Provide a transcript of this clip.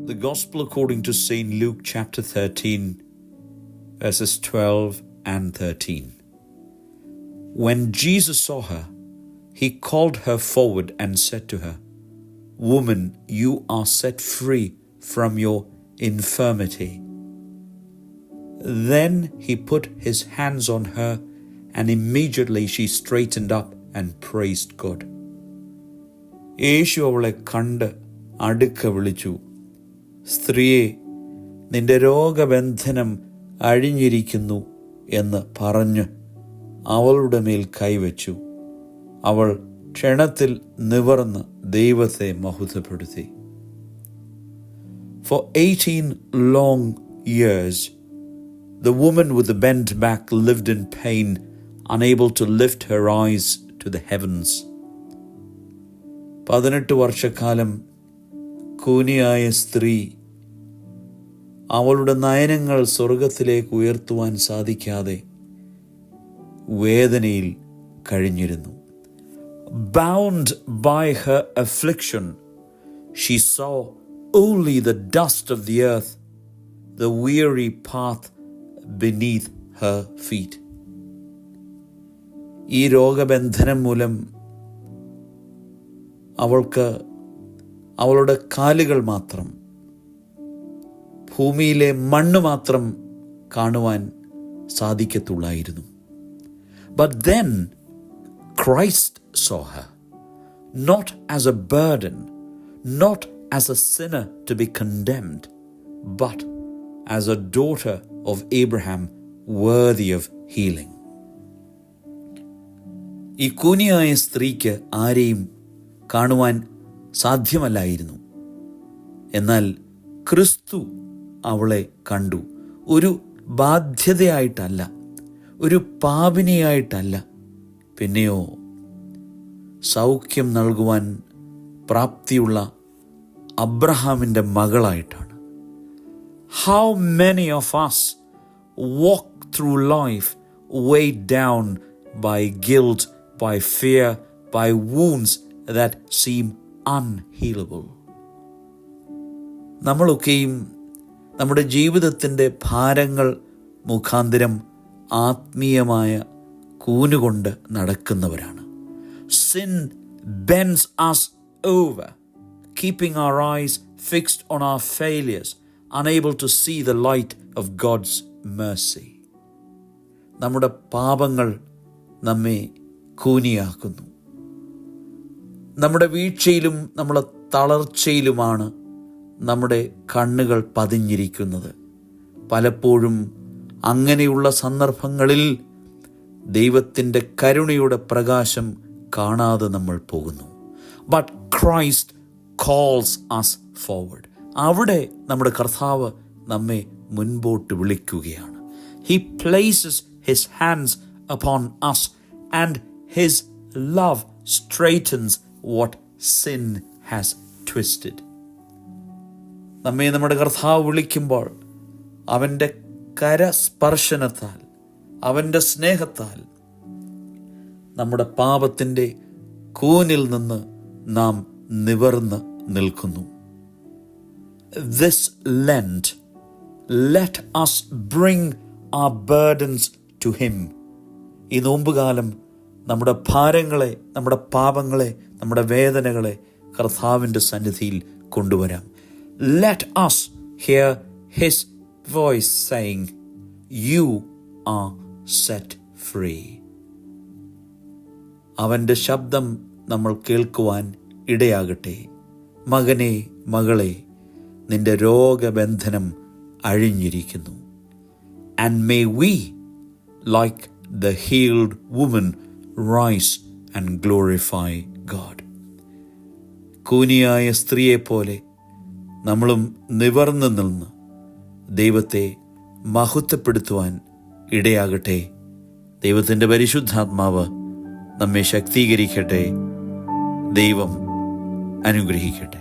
The Gospel according to St. Luke chapter 13, verses 12 and 13. When Jesus saw her, he called her forward and said to her, "Woman, you are set free from your infirmity." Then he put his hands on her, and immediately she straightened up and praised God. യേശു അവളെ കണ്ട് അടുക്ക വിളിച്ചു, "സ്ത്രീയെ, നിന്റെ രോഗബന്ധനം അഴിഞ്ഞിരിക്കുന്നു" എന്ന് പറഞ്ഞ് അവളുടെ മേൽ കൈവച്ചു. അവൾ ക്ഷണത്തിൽ നിവർന്ന് ദൈവത്തെ മഹത്വപ്പെടുത്തി. For 18 long years, the woman with the bent back lived in pain, unable to lift her eyes to the heavens. 18 വർഷക്കാലം കൂനിയായ സ്ത്രീ അവളുടെ നയനങ്ങൾ സ്വർഗത്തിലേക്ക് ഉയർത്തുവാൻ സാധിക്കാതെ വേദനയിൽ കഴിഞ്ഞിരുന്നു. Bound by her affliction, she saw only the dust of the earth, the weary path beneath her feet. ഈ രോഗബന്ധനം മൂലം അവൾക്ക് അവളുടെ കാലുകൾ മാത്രം, ഭൂമിയിലെ മണ്ണ് മാത്രം കാണുവാൻ സാധിക്കത്തുള്ളായിരുന്നു. But then Christ saw her, not as a burden, not as a sinner to be condemned, but as a daughter of Abraham worthy of healing. ഈ കൂനിയായ സ്ത്രീക്ക് ആരെയും കാണുവാൻ സാധ്യമല്ലായിരുന്നു. എന്നാൽ ക്രിസ്തു അവളെ കണ്ടു. ഒരു ബാധ്യതയായിട്ടല്ല, ഒരു പാപിനിയായിട്ടല്ല, പിന്നെയോ സൗഖ്യം നൽകുവാൻ പ്രാപ്തിയുള്ള അബ്രഹാമിൻ്റെ മകളായിട്ടാണ്. How many of us walk through life weighed down by guilt, by fear, by wounds that seem unhealable? നമ്മളൊക്കെയും നമ്മുടെ ജീവിതത്തിൻ്റെ ഭാരങ്ങൾ മുഖാന്തരം ആത്മീയമായ കൂനുകൊണ്ട് നടക്കുന്നവരാണ്. Sin bends us over, keeping our eyes fixed on our failures, unable to see the light of God's mercy. നമ്മുടെ പാപങ്ങൾ നമ്മെ കൂനിയാക്കുന്നു. നമ്മുടെ വീഴ്ചയിലും നമ്മുടെ തളർച്ചയിലുമാണ് നമ്മുടെ കണ്ണുകൾ പതിഞ്ഞിരിക്കുന്നത്. പലപ്പോഴും അങ്ങനെയുള്ള സന്ദർഭങ്ങളിൽ ദൈവത്തിൻ്റെ കരുണയുടെ പ്രകാശം കാണാതെ നമ്മൾ പോകുന്നു. But Christ calls us forward. അവിടെ നമ്മുടെ കർത്താവ് നമ്മെ മുൻപോട്ട് വിളിക്കുകയാണ്. He places his hands upon us and his love straightens what sin has twisted. നമ്മെ നമ്മുടെ കർത്താവ് വിളിക്കുമ്പോൾ അവൻ്റെ കരസ്പർശനത്താൽ, അവൻ്റെ സ്നേഹത്താൽ നമ്മുടെ പാപത്തിൻ്റെ കൂനിൽ നിന്ന് നാം നിവർന്ന് നിൽക്കുന്നു. This Lent, let us bring our burdens to him. ഈ നോമ്പുകാലം നമ്മുടെ ഭാരങ്ങളെ, നമ്മുടെ പാപങ്ങളെ, നമ്മുടെ വേദനകളെ കർത്താവിൻ്റെ സന്നിധിയിൽ കൊണ്ടുവരാം. Let us hear his voice saying, "You are set free." അവൻ്റെ ശബ്ദം നമ്മൾ കേൾക്കുവാൻ ഇടയാകട്ടെ. മകനെ, മകളെ, നിന്റെ രോഗബന്ധനം അഴിഞ്ഞിരിക്കുന്നു. And may we, like the healed woman, rise and glorify God. കൂനിയായ സ്ത്രീയെപ്പോലെ നമ്മളും നിവർന്നു നിന്ന് ദൈവത്തെ മഹത്വപ്പെടുത്തുവാൻ ഇടയാകട്ടെ. ദൈവത്തിൻ്റെ പരിശുദ്ധാത്മാവ് നമ്മെ ശക്തീകരിക്കട്ടെ. ദൈവം അനുഗ്രഹിക്കട്ടെ.